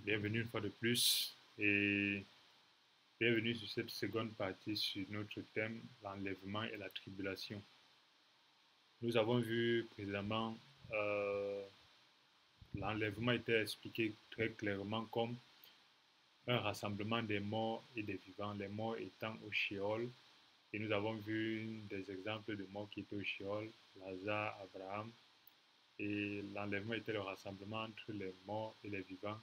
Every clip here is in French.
Bienvenue une fois de plus et bienvenue sur cette seconde partie sur notre thème, l'enlèvement et la tribulation. Nous avons vu précédemment, l'enlèvement était expliqué très clairement comme un rassemblement des morts et des vivants, les morts étant au Sheol. Et nous avons vu des exemples de morts qui étaient au Sheol, Lazare, Abraham. Et l'enlèvement était le rassemblement entre les morts et les vivants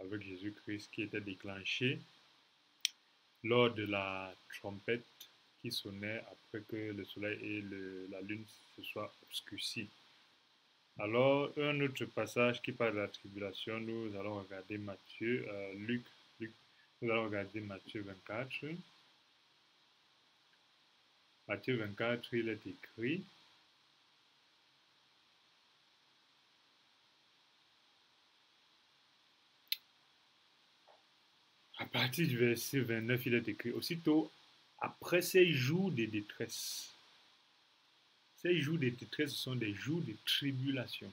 avec Jésus-Christ qui était déclenché lors de la trompette qui sonnait après que le soleil et la lune se soient obscurcis. Alors, un autre passage qui parle de la tribulation, nous allons regarder Luc, nous allons regarder Matthieu 24. Matthieu 24, il est écrit, à partir du verset 29, il est écrit, aussitôt, après ces jours de détresse, ces jours de détresse sont des jours de tribulation.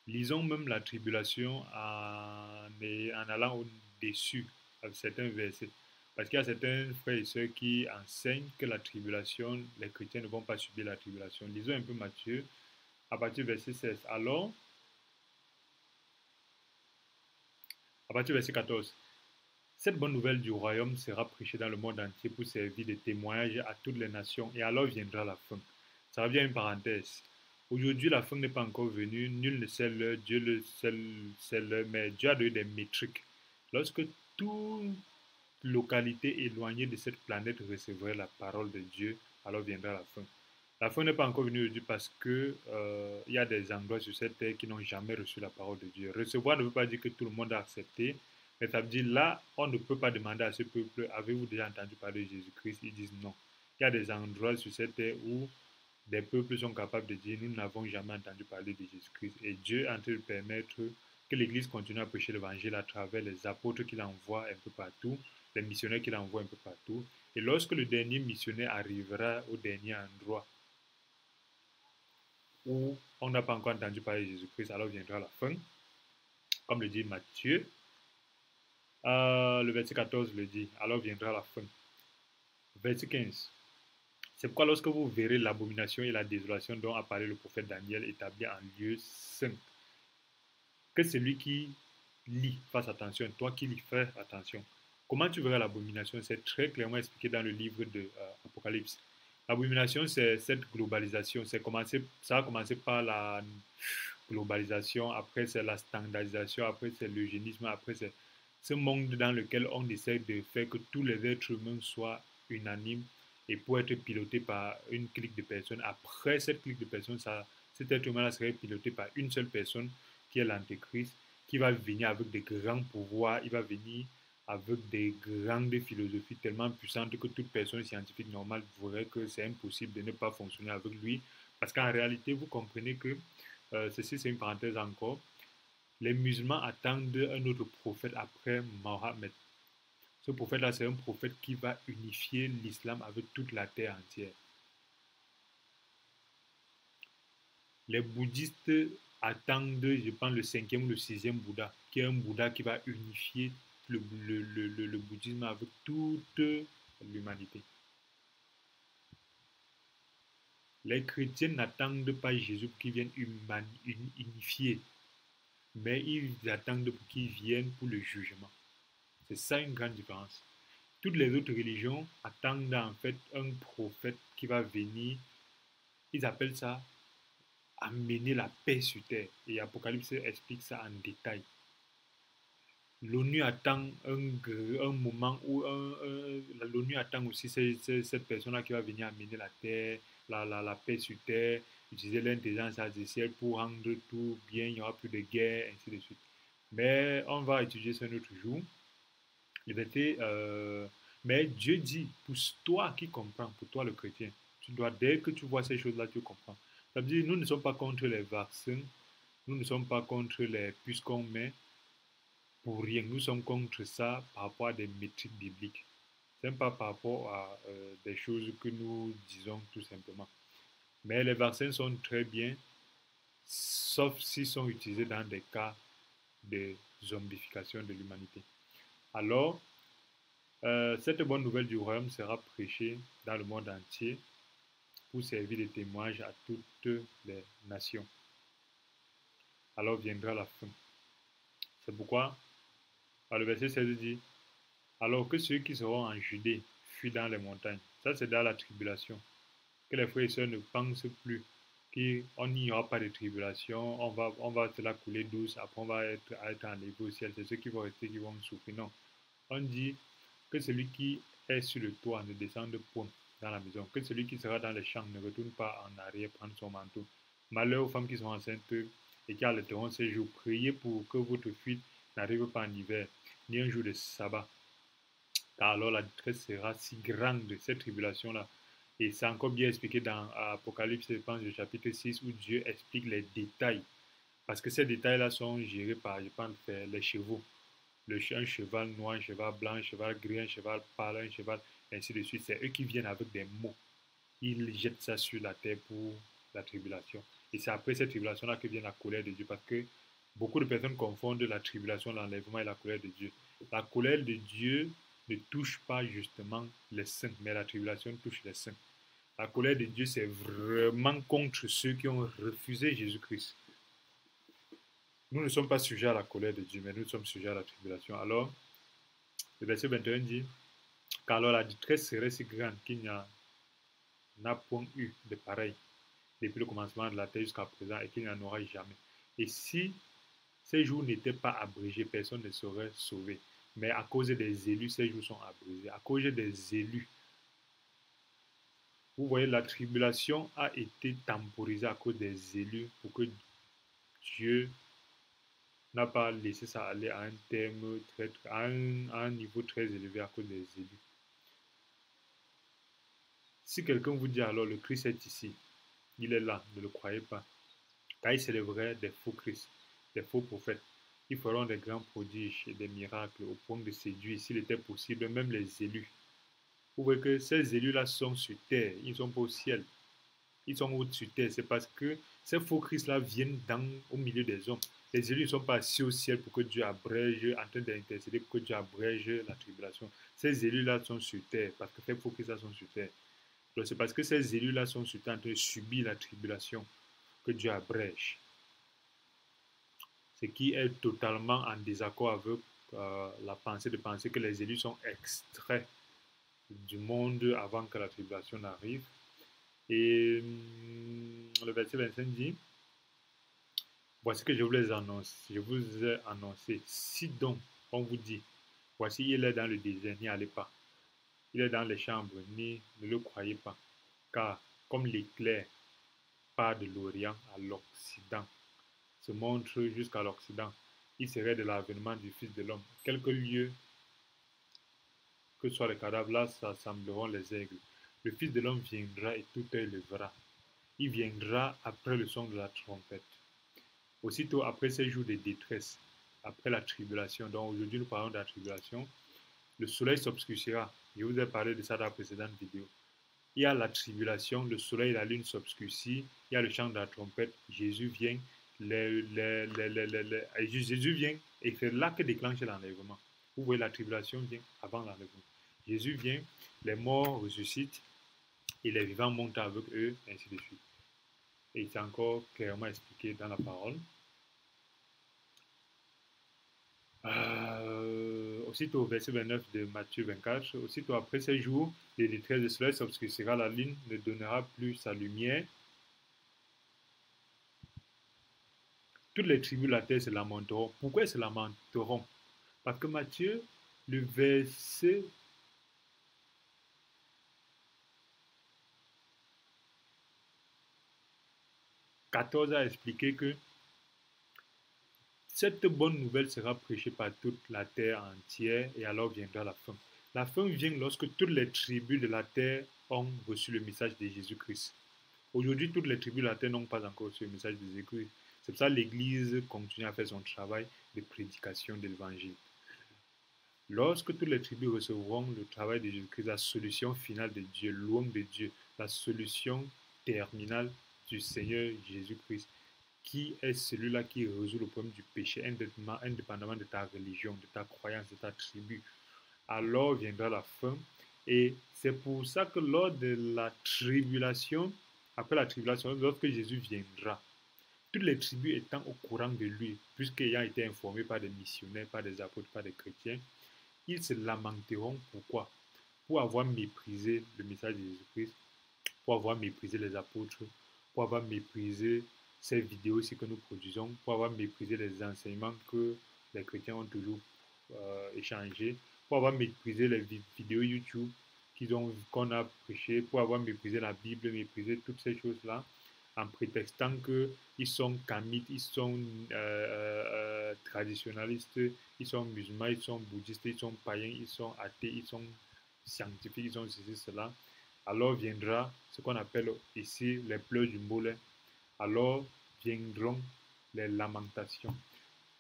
Lisons même la tribulation en allant au-dessus à certains versets. Parce qu'il y a certains frères et sœurs qui enseignent que la tribulation, les chrétiens ne vont pas subir la tribulation. Lisons un peu Matthieu, à partir du verset 16. Alors, à partir du verset 14. Cette bonne nouvelle du royaume sera prêchée dans le monde entier pour servir de témoignage à toutes les nations. Et alors viendra la fin. Ça revient à une parenthèse. Aujourd'hui, la fin n'est pas encore venue. Nul ne sait l'heure. Dieu le sait l'heure. Mais Dieu a donné des métriques. Lorsque toute localité éloignée de cette planète recevrait la parole de Dieu, alors viendra la fin. La fin n'est pas encore venue aujourd'hui parce que il y a des endroits sur cette terre qui n'ont jamais reçu la parole de Dieu. Recevoir ne veut pas dire que tout le monde a accepté, mais ça veut dire là, on ne peut pas demander à ce peuple, avez-vous déjà entendu parler de Jésus-Christ? Ils disent non. Il y a des endroits sur cette terre où des peuples sont capables de dire, nous n'avons jamais entendu parler de Jésus-Christ. Et Dieu est en train de permettre que l'Église continue à prêcher l'Évangile à travers les apôtres qu'il envoie un peu partout, les missionnaires qu'il envoie un peu partout. Et lorsque le dernier missionnaire arrivera au dernier endroit où on n'a pas encore entendu parler de Jésus-Christ, alors viendra la fin. Comme le dit Matthieu, le verset 14 le dit, alors viendra la fin. Verset 15. C'est pourquoi lorsque vous verrez l'abomination et la désolation dont a parlé le prophète Daniel établi en lieu saint, que celui qui lit fasse attention, toi qui lis, fais attention. Comment tu verras l'abomination? C'est très clairement expliqué dans le livre de Apocalypse. L'abomination, c'est cette globalisation. Ça a commencé par la globalisation, après c'est la standardisation, après c'est l'eugénisme, après c'est ce monde dans lequel on essaie de faire que tous les êtres humains soient unanimes et pour être piloté par une clique de personnes. Après cette clique de personnes, cet être humain-là serait piloté par une seule personne qui est l'antéchrist, qui va venir avec des grands pouvoirs, il va venir avec des grandes philosophies tellement puissantes que toute personne scientifique normale voudrait que c'est impossible de ne pas fonctionner avec lui. Parce qu'en réalité, vous comprenez que, ceci c'est une parenthèse encore, les musulmans attendent un autre prophète après Mohammed. Ce prophète-là, c'est un prophète qui va unifier l'islam avec toute la terre entière. Les bouddhistes attendent, je pense, le cinquième ou le sixième Bouddha, qui est un Bouddha qui va unifier le bouddhisme avec toute l'humanité. Les chrétiens n'attendent pas Jésus pour qu'il vienne unifier, mais ils attendent pour qu'il vienne pour le jugement. C'est ça une grande différence. Toutes les autres religions attendent en fait un prophète qui va venir, ils appellent ça amener la paix sur terre. Et Apocalypse explique ça en détail. L'ONU attend un moment où l'ONU attend aussi cette personne-là qui va venir amener la terre, la paix sur terre, utiliser l'intelligence artificielle pour rendre tout bien, il n'y aura plus de guerre, ainsi de suite. Mais on va étudier ça un autre jour. Mais Dieu dit, pour toi qui comprends, pour toi le chrétien, tu dois, dès que tu vois ces choses-là, tu comprends. Ça veut dire, nous ne sommes pas contre les vaccins, nous ne sommes pas contre les puces qu'on met, pour rien. Nous sommes contre ça par rapport à des métriques bibliques. Ce n'est pas par rapport à des choses que nous disons tout simplement. Mais les vaccins sont très bien. sauf s'ils sont utilisés dans des cas de zombification de l'humanité. Alors, cette bonne nouvelle du royaume sera prêchée dans le monde entier pour servir de témoignage à toutes les nations. Alors viendra la fin. C'est pourquoi, le verset 16 dit, alors que ceux qui seront en Judée fuient dans les montagnes. Ça, c'est dans la tribulation. Que les frères et sœurs ne pensent plus qu'on n'y aura pas de tribulation, on va se la couler douce, après on va être enlevé au ciel. C'est ceux qui vont rester qui vont souffrir. Non. On dit que celui qui est sur le toit ne descende point dans la maison, que celui qui sera dans les champs ne retourne pas en arrière prendre son manteau. Malheur aux femmes qui sont enceintes et qui allaiteront ces jours. Priez pour que votre fuite n'arrive pas en hiver, ni un jour de sabbat. Car alors la détresse sera si grande de cette tribulation-là. Et c'est encore bien expliqué dans Apocalypse, je pense, le chapitre 6, où Dieu explique les détails. Parce que ces détails-là sont gérés par, je pense, les chevaux. Un cheval noir, un cheval blanc, un cheval gris, un cheval pâle, un cheval, ainsi de suite. C'est eux qui viennent avec des mots. Ils jettent ça sur la terre pour la tribulation. Et c'est après cette tribulation-là que vient la colère de Dieu. Parce que beaucoup de personnes confondent la tribulation, l'enlèvement et la colère de Dieu. La colère de Dieu ne touche pas justement les saints, mais la tribulation touche les saints. La colère de Dieu, c'est vraiment contre ceux qui ont refusé Jésus-Christ. Nous ne sommes pas sujets à la colère de Dieu, mais nous sommes sujets à la tribulation. Alors, le verset 21 dit, car alors la détresse serait si grande qu'il n'y en a point eu de pareil depuis le commencement de la terre jusqu'à présent et qu'il n'y en aura jamais. Et si ces jours n'étaient pas abrégés, personne ne serait sauvé. Mais à cause des élus, ces jours sont abrégés. À cause des élus, vous voyez, la tribulation a été temporisée à cause des élus pour que Dieu n'a pas laissé ça aller à un terme, à un niveau très élevé à cause des élus. Si quelqu'un vous dit alors le Christ est ici, il est là, ne le croyez pas. Car il s'élèverait des faux Christ, des faux prophètes. Ils feront des grands prodiges et des miracles au point de séduire, s'il était possible, même les élus. Vous voyez que ces élus-là sont sur terre, ils ne sont pas au ciel. Ils sont au-dessus de terre. C'est parce que ces faux Christ-là viennent au milieu des hommes. Les élus ne sont pas assis au ciel pour que Dieu abrège, en train d'intercéder pour que Dieu abrège la tribulation. Ces élus-là sont sur terre, parce que ces faux Christ-là sont sur terre. Donc c'est parce que ces élus-là sont sur terre en train de subir la tribulation que Dieu abrège. Ce qui est totalement en désaccord avec la pensée de penser que les élus sont extraits du monde avant que la tribulation n'arrive. Et le verset 25 dit, voici que je vous ai annoncé. Si donc on vous dit, voici il est dans le désert, n'y allez pas. Il est dans les chambres, ne le croyez pas. Car comme l'éclair part de l'Orient à l'Occident, se montre jusqu'à l'Occident, il serait de l'avènement du Fils de l'homme. Quelques lieux que soient les cadavres, là s'assembleront les aigles. Le Fils de l'homme viendra et tout œil le verra. Il viendra après le son de la trompette. Aussitôt après ces jours de détresse, après la tribulation, donc aujourd'hui nous parlons de la tribulation, le soleil s'obscurcira. Je vous ai parlé de ça dans la précédente vidéo. Il y a la tribulation, le soleil et la lune s'obscurcissent, il y a le chant de la trompette, Jésus vient, Jésus vient et c'est là que déclenche l'enlèvement. Vous voyez, la tribulation vient avant l'enlèvement. Jésus vient, les morts ressuscitent et les vivants montent avec eux, ainsi de suite. Et c'est encore clairement expliqué dans la parole. Aussitôt, verset 29 de Matthieu 24, aussitôt après ces jours, les détresse de soleil s'obscurcira, la lune ne donnera plus sa lumière. Toutes les tribus de la terre se lamenteront. Pourquoi elles se lamenteront? Parce que Matthieu, le verset 14 a expliqué que cette bonne nouvelle sera prêchée par toute la terre entière et alors viendra la fin. La fin vient lorsque toutes les tribus de la terre ont reçu le message de Jésus-Christ. Aujourd'hui, toutes les tribus de la terre n'ont pas encore reçu le message de Jésus-Christ. C'est pour ça que l'Église continue à faire son travail de prédication de l'Évangile. Lorsque toutes les tribus recevront le travail de Jésus-Christ, la solution finale de Dieu, l'homme de Dieu, la solution terminale du Seigneur Jésus-Christ, qui est celui-là qui résout le problème du péché, indépendamment de ta religion, de ta croyance, de ta tribu. Alors viendra la fin. Et c'est pour ça que lors de la tribulation, après la tribulation, lorsque Jésus viendra, toutes les tribus étant au courant de lui, puisqu'ayant été informés par des missionnaires, par des apôtres, par des chrétiens, ils se lamenteront. Pourquoi? Pour avoir méprisé le message de Jésus-Christ, pour avoir méprisé les apôtres, pour avoir méprisé ces vidéos ici que nous produisons, pour avoir méprisé les enseignements que les chrétiens ont toujours échangés, pour avoir méprisé les vidéos YouTube qu'on a prêchées, pour avoir méprisé la Bible, méprisé toutes ces choses-là, en prétextant qu'ils sont kamites, ils sont traditionalistes, ils sont musulmans, ils sont bouddhistes, ils sont païens, ils sont athées, ils sont scientifiques, ils sont ceci, cela. Alors viendra ce qu'on appelle ici les pleurs du mollet. Alors viendront les lamentations.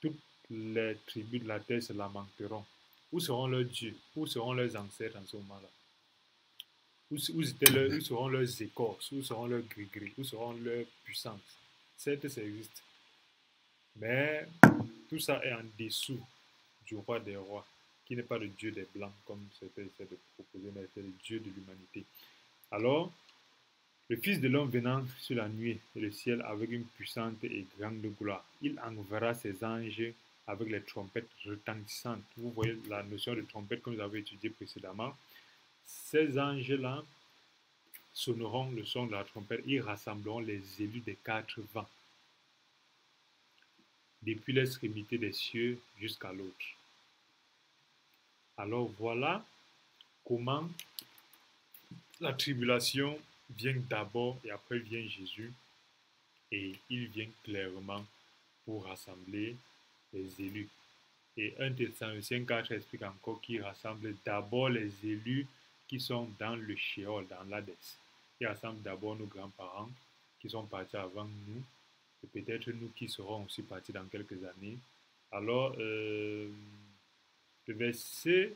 Toutes les tribus de la terre se lamenteront. Où seront leurs dieux? Où seront leurs ancêtres en ce moment-là? Où seront leurs écorces? Où seront leurs gris-gris? Où seront leurs puissances? Certes, ça existe. Mais tout ça est en dessous du roi des rois, qui n'est pas le Dieu des Blancs, comme c'était essayé de proposer, mais c'est le Dieu de l'humanité. Alors, le Fils de l'homme venant sur la nuit et le ciel avec une puissante et grande gloire, il enverra ses anges avec les trompettes retentissantes. Vous voyez la notion de trompette que nous avons étudiée précédemment. Ces anges-là sonneront le son de la trompette. Ils rassembleront les élus des quatre vents, depuis l'extrémité des cieux jusqu'à l'autre. Alors voilà comment la tribulation vient d'abord et après vient Jésus. Et il vient clairement pour rassembler les élus. Et 1 Thessaloniciens 4 explique encore qu'il rassemble d'abord les élus qui sont dans le Sheol, dans l'Hadès. Il rassemble d'abord nos grands-parents qui sont partis avant nous, et peut-être nous qui serons aussi partis dans quelques années. Alors, le verset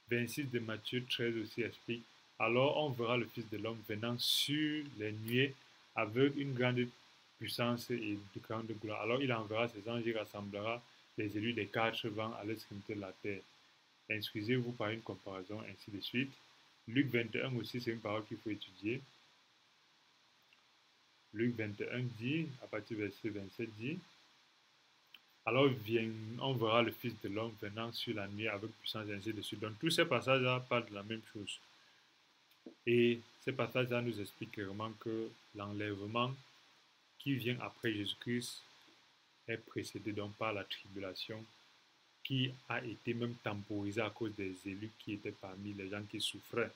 26 de Matthieu 13 aussi explique, alors on verra le Fils de l'homme venant sur les nuées avec une grande puissance et de grande gloire. Alors il enverra ses anges, il rassemblera les élus des quatre vents à l'extrémité de la terre. Instruisez-vous par une comparaison, ainsi de suite. Luc 21 aussi, c'est une parole qu'il faut étudier. Luc 21 dit, à partir du verset 27 dit, alors on verra le Fils de l'homme venant sur la nuit avec puissance, ainsi de suite. Donc tous ces passages-là parlent de la même chose. Et ces passages-là nous expliquent clairement que l'enlèvement qui vient après Jésus-Christ est précédé donc par la tribulation qui a été même temporisée à cause des élus qui étaient parmi les gens qui souffraient.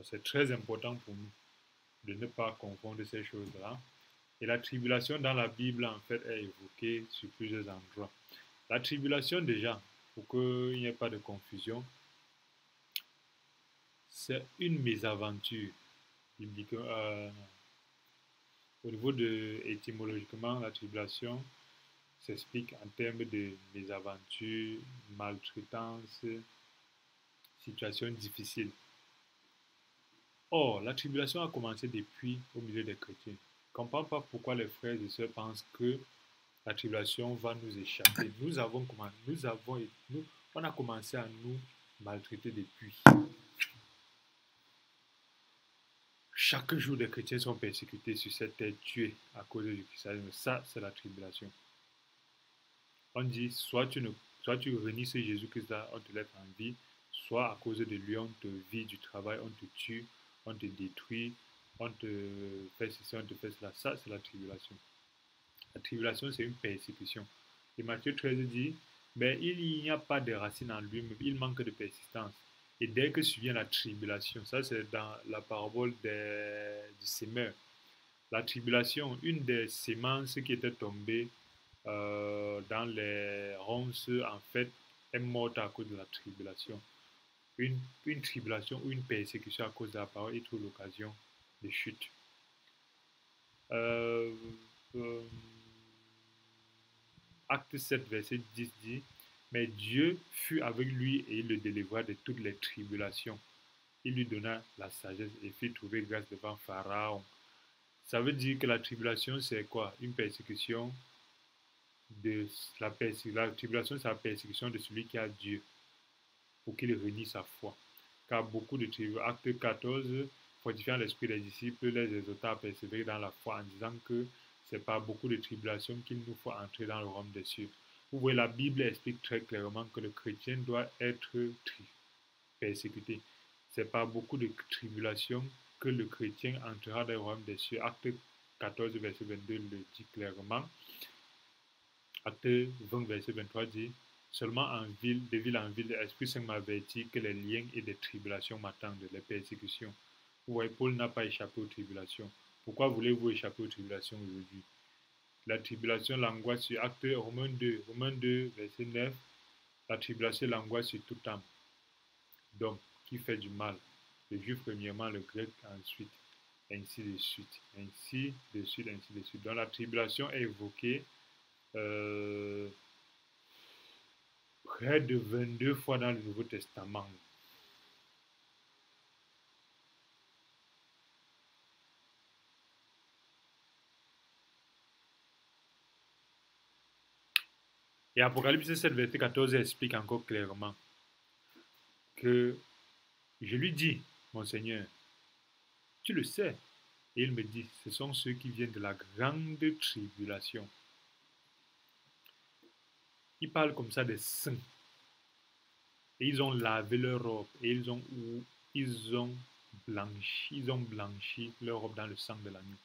C'est très important pour nous de ne pas confondre ces choses-là. Et la tribulation dans la Bible, en fait, est évoquée sur plusieurs endroits. La tribulation, déjà, pour qu'il n'y ait pas de confusion, c'est une mésaventure biblique. Au niveau étymologiquement, la tribulation s'explique en termes de mésaventure, maltraitance, situation difficile. Or, la tribulation a commencé depuis au milieu des chrétiens. Je ne comprends pas pourquoi les frères et sœurs pensent que la tribulation va nous échapper. On a commencé à nous maltraiter depuis. Chaque jour, les chrétiens sont persécutés sur cette terre, tués à cause du christianisme. Ça, c'est la tribulation. On dit, soit tu renies ce Jésus-Christ-là, on te laisse en vie, soit à cause de lui, on te vide du travail, on te tue, on te détruit, on te fait ceci, on te fait cela. Ça, c'est la tribulation. La tribulation, c'est une persécution. Et Matthieu 13 dit, mais il n'y a pas de racine en lui-même, il manque de persistance. Et dès que survient la tribulation, ça c'est dans la parabole du semeur. La tribulation, une des semences qui était tombée dans les ronces, en fait, est morte à cause de la tribulation. Une tribulation ou une persécution à cause de la parole est toujours l'occasion de chute. Acte 7, verset 10 dit, mais Dieu fut avec lui et il le délivra de toutes les tribulations. Il lui donna la sagesse et fit trouver grâce devant Pharaon. Ça veut dire que la tribulation, c'est quoi? Une persécution de la tribulation, c'est la persécution de celui qui a Dieu pour qu'il renie sa foi. Car beaucoup de tribulations, acte 14, fortifiant l'esprit des disciples, les exhorta à persévérer dans la foi en disant que c'est par beaucoup de tribulations qu'il nous faut entrer dans le royaume des cieux. Vous voyez, la Bible explique très clairement que le chrétien doit être persécuté. C'est par beaucoup de tribulations que le chrétien entrera dans le royaume des cieux. Acte 14, verset 22 le dit clairement. Acte 20, verset 23 dit seulement de ville en ville, l'Esprit Saint m'avertit que les liens et des tribulations m'attendent, les persécutions. Vous voyez, Paul n'a pas échappé aux tribulations. Pourquoi voulez-vous échapper aux tribulations aujourd'hui? La tribulation, l'angoisse sur Acte Romains 2, verset 9, la tribulation, l'angoisse sur toute âme d'homme qui fait du mal. Le juif premièrement, le grec ensuite, ainsi de suite, ainsi de suite, ainsi de suite. Donc la tribulation est évoquée près de 22 fois dans le Nouveau Testament. Et Apocalypse 7, verset 14 explique encore clairement que je lui dis, mon Seigneur, tu le sais. Et il me dit, ce sont ceux qui viennent de la grande tribulation. Il parle comme ça des saints. Et ils ont lavé leur robe et ils ont blanchi leur robe dans le sang de l'agneau.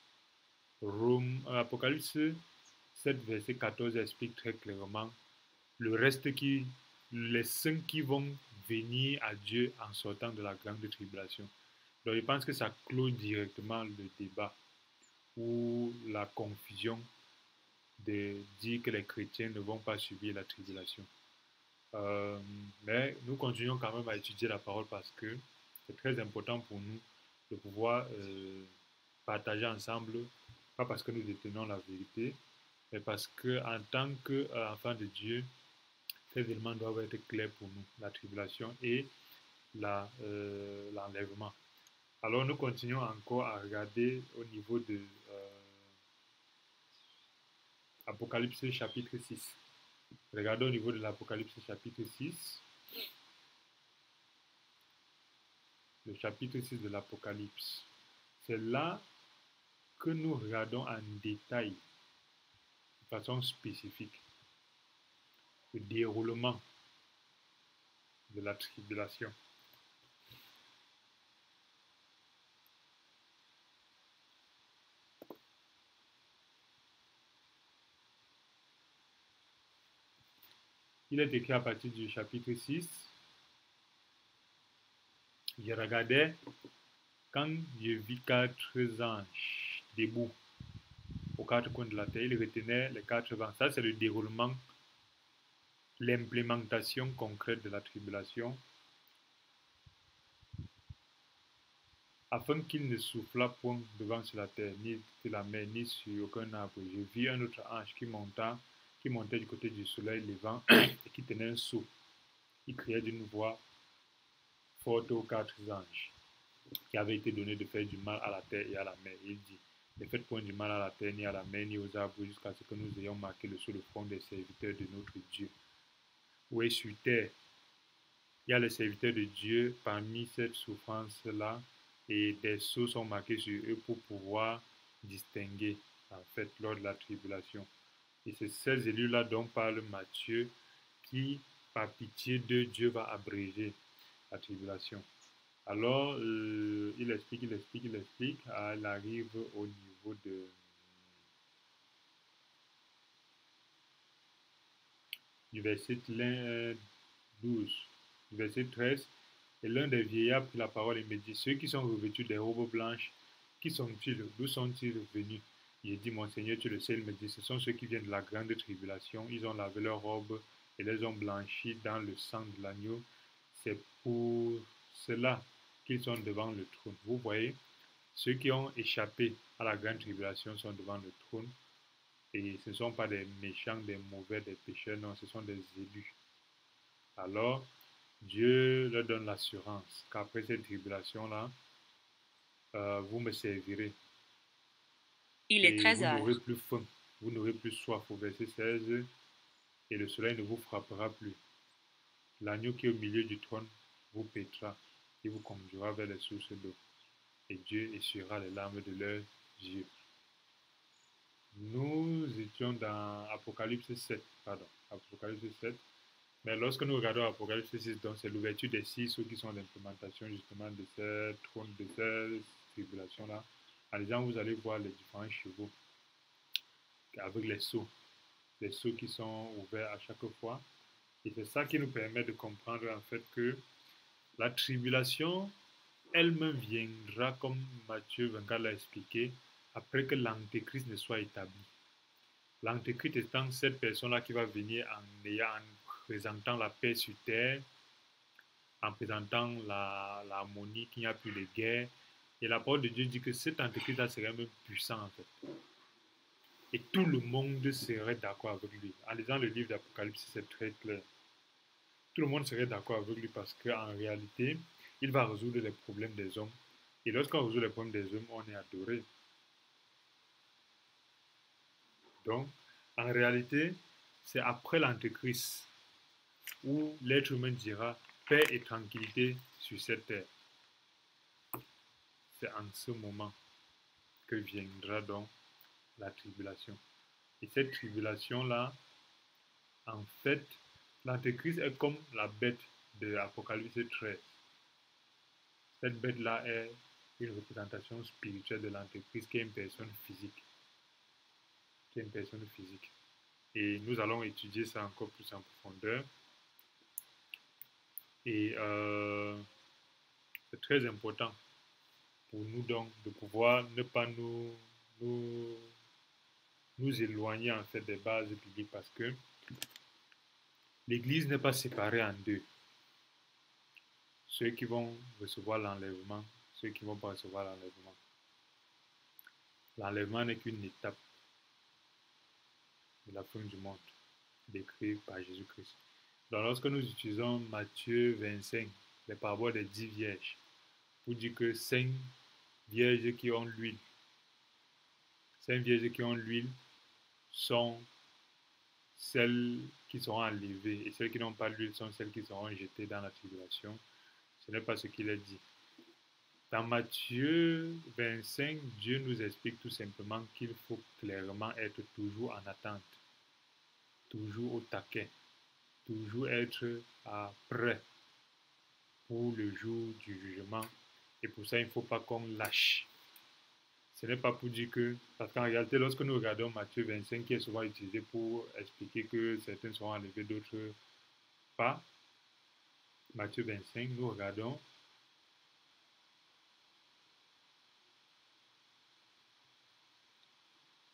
Apocalypse 7, verset 14 explique très clairement le reste les saints qui vont venir à Dieu en sortant de la grande tribulation. Donc je pense que ça clôt directement le débat ou la confusion de dire que les chrétiens ne vont pas subir la tribulation. Mais nous continuons quand même à étudier la parole parce que c'est très important pour nous de pouvoir partager ensemble, pas parce que nous détenons la vérité, mais parce que en tant qu'enfants de Dieu, ces éléments doivent être clairs pour nous, la tribulation et l'enlèvement. Alors nous continuons encore à regarder au niveau de Apocalypse chapitre 6. Regardons au niveau de l'Apocalypse chapitre 6. Le chapitre 6 de l'Apocalypse. C'est là que nous regardons en détail, de façon spécifique, le déroulement de la tribulation. Il est écrit à partir du chapitre 6. Je regardais quand je vis 4 anges debout aux 4 coins de la terre. Ils retenaient les 4 vents. Ça, c'est le déroulement, l'implémentation concrète de la tribulation, afin qu'il ne souffla point de vent sur la terre, ni sur la mer, ni sur aucun arbre. Je vis un autre ange qui montait du côté du soleil levant et qui tenait un seau. Il criait d'une voix forte aux 4 anges qui avaient été donnés de faire du mal à la terre et à la mer. Il dit, ne faites point du mal à la terre, ni à la mer, ni aux arbres, jusqu'à ce que nous ayons marqué le sceau de front des serviteurs de notre Dieu. Oui, sur terre, il y a les serviteurs de Dieu parmi cette souffrance-là, et des sceaux sont marqués sur eux pour pouvoir distinguer, en fait, lors de la tribulation. Et c'est ces élus-là dont parle Matthieu, qui, par pitié de Dieu, va abréger la tribulation. Alors, il explique, elle arrive au niveau du verset 12, du verset 13. Et l'un des vieillards prit la parole et me dit, ceux qui sont revêtus des robes blanches, qui sont-ils? D'où sont-ils venus? J'ai dit, mon Seigneur, tu le sais. Il me dit, ce sont ceux qui viennent de la grande tribulation. Ils ont lavé leurs robes et les ont blanchis dans le sang de l'agneau. C'est pour cela qu'ils sont devant le trône. Vous voyez, ceux qui ont échappé à la grande tribulation sont devant le trône. Et ce ne sont pas des méchants, des mauvais, des pécheurs, non, ce sont des élus. Alors, Dieu leur donne l'assurance qu'après cette tribulation-là, vous me servirez. Il est et 13 vous n'aurez heures. plus faim, vous n'aurez plus soif au verset 16, et le soleil ne vous frappera plus. L'agneau qui est au milieu du trône vous pétera et vous conduira vers les sources d'eau, et Dieu essuiera les larmes de leurs yeux. Nous étions dans Apocalypse 7, pardon, Apocalypse 7. Mais lorsque nous regardons Apocalypse 6, donc c'est l'ouverture des six sceaux qui sont l'implémentation justement de cette trône, de cette tribulation-là. En disant, vous allez voir les différents chevaux avec les sceaux qui sont ouverts à chaque fois. Et c'est ça qui nous permet de comprendre en fait que la tribulation elle-même viendra, comme Matthieu 24 l'a expliqué, après que l'antéchrist ne soit établi. L'antéchrist étant cette personne-là qui va venir en présentant la paix sur terre, en présentant l'harmonie, qu'il n'y a plus de guerre. Et la parole de Dieu dit que cet antéchrist-là serait même puissant en fait. Et tout le monde serait d'accord avec lui. En lisant le livre d'Apocalypse, c'est très clair. Tout le monde serait d'accord avec lui parce qu'en réalité, il va résoudre les problèmes des hommes. Et lorsqu'on résout les problèmes des hommes, on est adoré. Donc, en réalité, c'est après l'antéchrist où l'être humain dira paix et tranquillité sur cette terre. C'est en ce moment que viendra donc la tribulation. Et cette tribulation-là, en fait, l'antéchrist est comme la bête de l'Apocalypse 13. Cette bête-là est une représentation spirituelle de l'antéchrist qui est une personne physique. Qui est une personne physique. Et nous allons étudier ça encore plus en profondeur. Et c'est très important pour nous donc de pouvoir ne pas nous, nous éloigner en fait des bases bibliques parce que l'Église n'est pas séparée en deux. Ceux qui vont recevoir l'enlèvement, ceux qui ne vont pas recevoir l'enlèvement. L'enlèvement n'est qu'une étape de la fin du monde, décrite par Jésus-Christ. Donc lorsque nous utilisons Matthieu 25, les paraboles des 10 vierges, pour dire que 5 vierges qui ont l'huile, 5 vierges qui ont l'huile sont celles qui seront enlevées et celles qui n'ont pas l'huile sont celles qui seront jetées dans la tribulation. Ce n'est pas ce qu'il est dit. Dans Matthieu 25, Dieu nous explique tout simplement qu'il faut clairement être toujours en attente, toujours au taquet, toujours être prêt pour le jour du jugement. Et pour ça, il ne faut pas qu'on lâche. Ce n'est pas pour dire que, parce qu'en réalité, lorsque nous regardons Matthieu 25, qui est souvent utilisé pour expliquer que certains seront enlevés, d'autres pas, Matthieu 25, nous regardons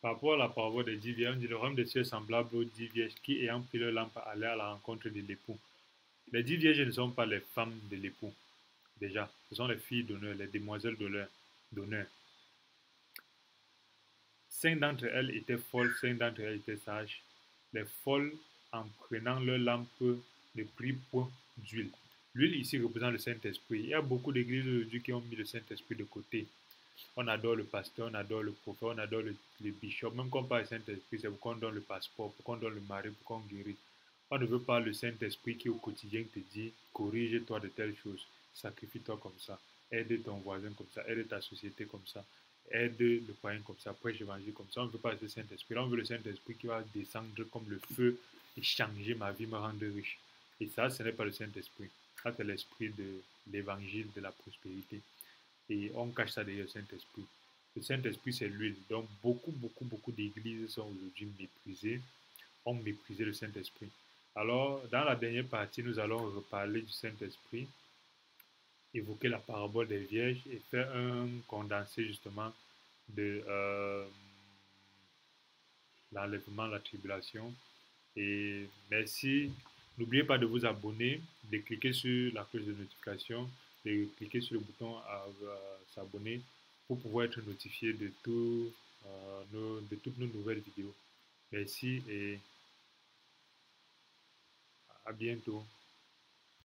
par rapport à la parole des 10 vierges, on dit le royaume des cieux est semblable aux 10 vierges qui, ayant pris leur lampe, allaient à la rencontre de l'époux. Les 10 vierges ne sont pas les femmes de l'époux, déjà. Ce sont les filles d'honneur, les demoiselles d'honneur. 5 d'entre elles étaient folles, 5 d'entre elles étaient sages. Les folles, en prenant leur lampe, ne prirent point d'huile. L'huile ici représente le Saint-Esprit. Il y a beaucoup d'églises aujourd'hui qui ont mis le Saint-Esprit de côté. On adore le pasteur, on adore le prophète, on adore le bishop. Même quand on parle du Saint-Esprit, c'est pourquoi on donne le passeport, pourquoi on donne le mari, pourquoi on guérit. On ne veut pas le Saint-Esprit qui au quotidien te dit corrige-toi de telles choses, sacrifie-toi comme ça, aide ton voisin comme ça, aide ta société comme ça, aide le païen comme ça, prêche l'évangile comme ça. On ne veut pas le Saint-Esprit. Là, on veut le Saint-Esprit qui va descendre comme le feu et changer ma vie, me rendre riche. Et ça, ce n'est pas le Saint-Esprit. Ça, c'est l'esprit de l'évangile, de la prospérité. Et on cache ça derrière le Saint-Esprit. Le Saint-Esprit, c'est l'huile. Donc, beaucoup d'églises sont aujourd'hui méprisées, ont méprisé le Saint-Esprit. Alors, dans la dernière partie, nous allons reparler du Saint-Esprit, évoquer la parabole des vierges et faire un condensé justement de l'enlèvement, la tribulation. Et merci. N'oubliez pas de vous abonner, de cliquer sur la cloche de notification, de cliquer sur le bouton s'abonner pour pouvoir être notifié de toutes nos nouvelles vidéos. Merci et à bientôt.